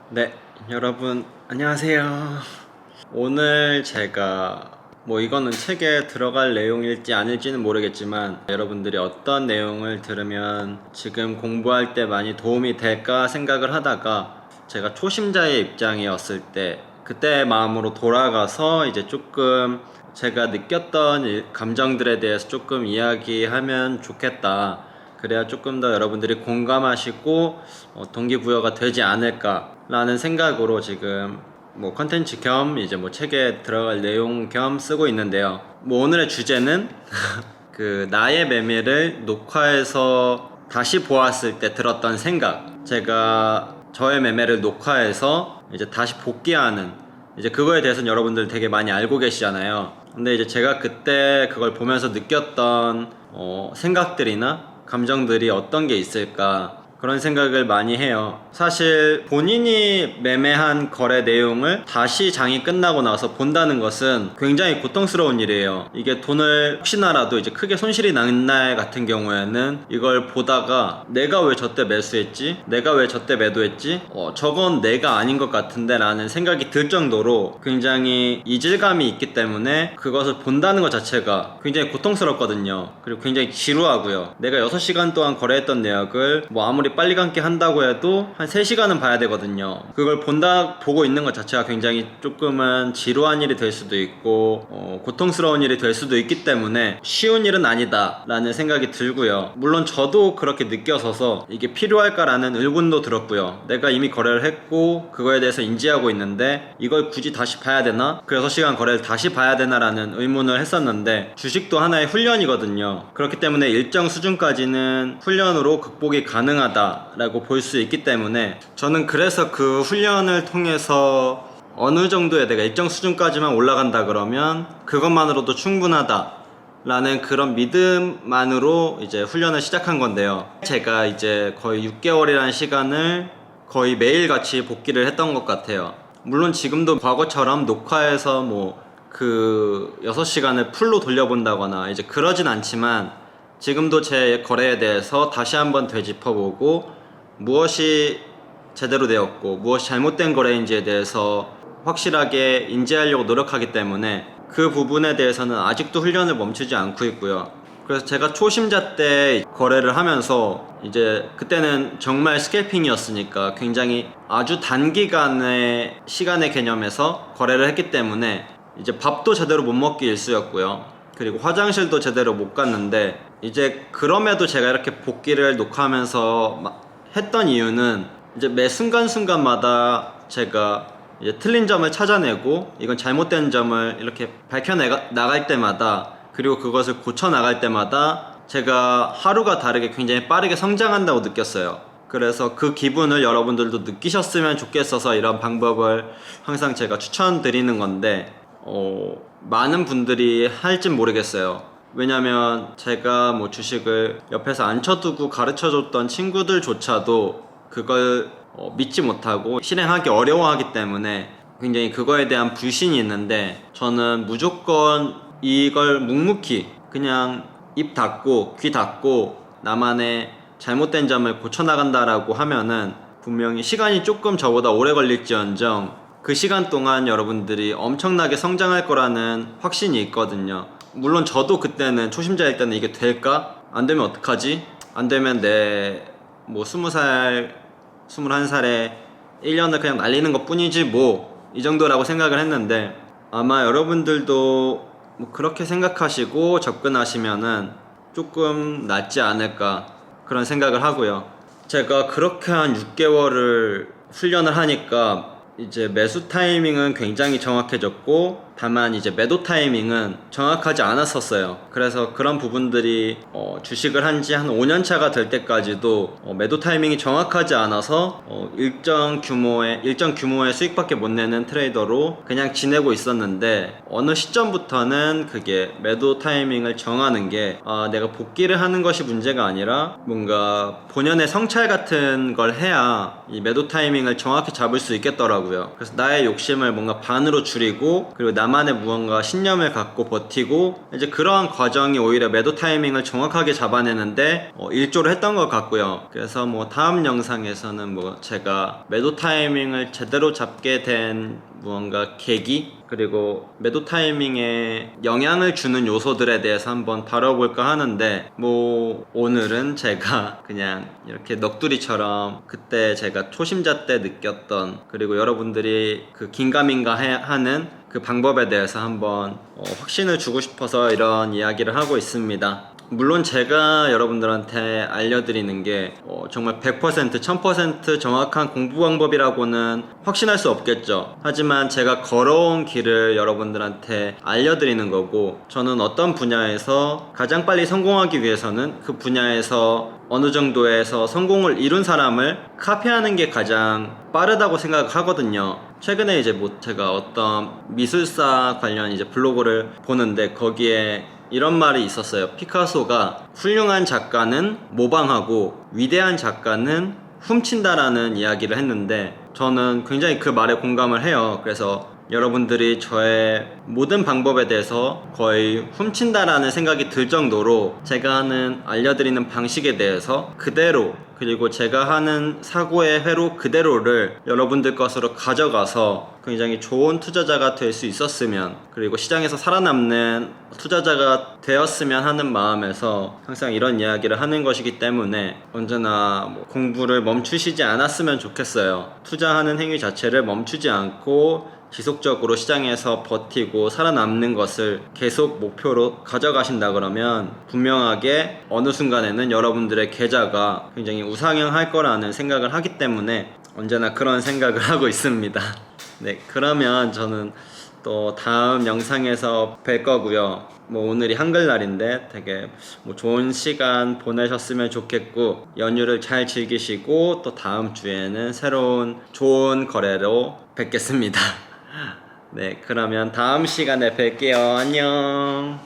네, 여러분 안녕하세요. 오늘 제가 이거는 책에 들어갈 내용일지 아닐지는 모르겠지만 여러분들이 어떤 내용을 들으면 지금 공부할 때 많이 도움이 될까 생각을 하다가 제가 초심자의 입장이었을 때 그때의 마음으로 돌아가서 이제 조금 제가 느꼈던 감정들에 대해서 조금 이야기하면 좋겠다. 그래야 조금 더 여러분들이 공감하시고 동기부여가 되지 않을까라는 생각으로 지금 컨텐츠 겸 이제 책에 들어갈 내용 겸 쓰고 있는데요. 오늘의 주제는 그 나의 매매를 녹화해서 다시 보았을 때 들었던 생각. 제가 저의 매매를 녹화해서 이제 다시 복귀하는 이제 그거에 대해서는 여러분들 되게 많이 알고 계시잖아요. 근데 이제 제가 그때 그걸 보면서 느꼈던 생각들이나 감정들이 어떤 게 있을까 그런 생각을 많이 해요. 사실 본인이 매매한 거래 내용을 다시 장이 끝나고 나서 본다는 것은 굉장히 고통스러운 일이에요. 이게 돈을 혹시나라도 이제 크게 손실이 난 날 같은 경우에는 이걸 보다가 내가 왜 저때 매수했지? 내가 왜 저때 매도했지? 저건 내가 아닌 것 같은데 라는 생각이 들 정도로 굉장히 이질감이 있기 때문에 그것을 본다는 것 자체가 굉장히 고통스럽거든요. 그리고 굉장히 지루하고요. 내가 6시간 동안 거래했던 내역을 아무리 빨리 감기 한다고 해도 한 3시간은 봐야 되거든요. 그걸 보고 있는 것 자체가 굉장히 조금은 지루한 일이 될 수도 있고 고통스러운 일이 될 수도 있기 때문에 쉬운 일은 아니다 라는 생각이 들고요. 물론 저도 그렇게 느껴서서 이게 필요할까라는 의문도 들었고요. 내가 이미 거래를 했고 그거에 대해서 인지하고 있는데 이걸 굳이 다시 봐야 되나? 그 6시간 거래를 다시 봐야 되나 라는 의문을 했었는데 주식도 하나의 훈련이거든요. 그렇기 때문에 일정 수준까지는 훈련으로 극복이 가능하다 라고 볼 수 있기 때문에 저는 그래서 그 훈련을 통해서 어느 정도의 내가 일정 수준까지만 올라간다 그러면 그것만으로도 충분하다 라는 그런 믿음만으로 이제 훈련을 시작한 건데요. 제가 이제 거의 6개월이라는 시간을 거의 매일같이 복귀를 했던 것 같아요. 물론 지금도 과거처럼 녹화해서 그 6시간을 풀로 돌려본다거나 이제 그러진 않지만 지금도 제 거래에 대해서 다시 한번 되짚어보고 무엇이 제대로 되었고 무엇이 잘못된 거래인지에 대해서 확실하게 인지하려고 노력하기 때문에 그 부분에 대해서는 아직도 훈련을 멈추지 않고 있고요. 그래서 제가 초심자 때 거래를 하면서 이제 그때는 정말 스캘핑이었으니까 굉장히 아주 단기간의 시간의 개념에서 거래를 했기 때문에 이제 밥도 제대로 못 먹기 일쑤였고요. 그리고 화장실도 제대로 못 갔는데 이제 그럼에도 제가 이렇게 복귀를 녹화하면서 했던 이유는 이제 매 순간순간마다 제가 이제 틀린 점을 찾아내고 이건 잘못된 점을 이렇게 나갈 때마다 그리고 그것을 고쳐 나갈 때마다 제가 하루가 다르게 굉장히 빠르게 성장한다고 느꼈어요. 그래서 그 기분을 여러분들도 느끼셨으면 좋겠어서 이런 방법을 항상 제가 추천드리는 건데 많은 분들이 할진 모르겠어요. 왜냐면 제가 주식을 옆에서 앉혀두고 가르쳐줬던 친구들조차도 그걸 믿지 못하고 실행하기 어려워하기 때문에 굉장히 그거에 대한 불신이 있는데 저는 무조건 이걸 묵묵히 그냥 입 닫고 귀 닫고 나만의 잘못된 점을 고쳐나간다라고 하면은 분명히 시간이 조금 저보다 오래 걸릴지언정 그 시간 동안 여러분들이 엄청나게 성장할 거라는 확신이 있거든요. 물론 저도 그때는 초심자일 때는 이게 될까? 안 되면 어떡하지? 안 되면 내 20살, 21살에 1년을 그냥 날리는 것 뿐이지 이 정도라고 생각을 했는데 아마 여러분들도 그렇게 생각하시고 접근하시면은 조금 낫지 않을까 그런 생각을 하고요. 제가 그렇게 한 6개월을 훈련을 하니까 이제 매수 타이밍은 굉장히 정확해졌고 다만 이제 매도 타이밍은 정확하지 않았었어요. 그래서 그런 부분들이 주식을 한 지 한 5년차가 될 때까지도 매도 타이밍이 정확하지 않아서 일정 규모의 수익밖에 못 내는 트레이더로 그냥 지내고 있었는데 어느 시점부터는 그게 매도 타이밍을 정하는 게 내가 복귀를 하는 것이 문제가 아니라 뭔가 본연의 성찰 같은 걸 해야 이 매도 타이밍을 정확히 잡을 수 있겠더라고요. 그래서 나의 욕심을 뭔가 반으로 줄이고 그리고 나만의 무언가 신념을 갖고 버티고 이제 그러한 과정이 오히려 매도 타이밍을 정확하게 잡아내는데 일조를 했던 것 같고요. 그래서 뭐 다음 영상에서는 뭐 제가 매도 타이밍을 제대로 잡게 된 무언가 계기, 그리고 매도 타이밍에 영향을 주는 요소들에 대해서 한번 다뤄볼까 하는데, 뭐 오늘은 제가 그냥 이렇게 넋두리처럼 그때 제가 초심자 때 느꼈던, 그리고 여러분들이 그 긴가민가 하는 그 방법에 대해서 한번 확신을 주고 싶어서 이런 이야기를 하고 있습니다. 물론 제가 여러분들한테 알려드리는 게 정말 100% 1000% 정확한 공부 방법이라고는 확신할 수 없겠죠. 하지만 제가 걸어온 길을 여러분들한테 알려드리는 거고, 저는 어떤 분야에서 가장 빨리 성공하기 위해서는 그 분야에서 어느 정도에서 성공을 이룬 사람을 카피하는 게 가장 빠르다고 생각하거든요. 최근에 이제 뭐 제가 어떤 미술사 관련 이제 블로그를 보는데 거기에 이런 말이 있었어요. 피카소가 훌륭한 작가는 모방하고 위대한 작가는 훔친다라는 이야기를 했는데, 저는 굉장히 그 말에 공감을 해요. 그래서 여러분들이 저의 모든 방법에 대해서 거의 훔친다라는 생각이 들 정도로 제가 하는 알려드리는 방식에 대해서 그대로, 그리고 제가 하는 사고의 회로 그대로를 여러분들 것으로 가져가서 굉장히 좋은 투자자가 될 수 있었으면, 그리고 시장에서 살아남는 투자자가 되었으면 하는 마음에서 항상 이런 이야기를 하는 것이기 때문에 언제나 뭐 공부를 멈추시지 않았으면 좋겠어요. 투자하는 행위 자체를 멈추지 않고 지속적으로 시장에서 버티고 살아남는 것을 계속 목표로 가져가신다 그러면 분명하게 어느 순간에는 여러분들의 계좌가 굉장히 우상향할 거라는 생각을 하기 때문에 언제나 그런 생각을 하고 있습니다. 네, 그러면 저는 또 다음 영상에서 뵐 거고요. 뭐 오늘이 한글날인데 되게 뭐 좋은 시간 보내셨으면 좋겠고, 연휴를 잘 즐기시고 또 다음 주에는 새로운 좋은 거래로 뵙겠습니다. 네, 그러면 다음 시간에 뵐게요. 안녕.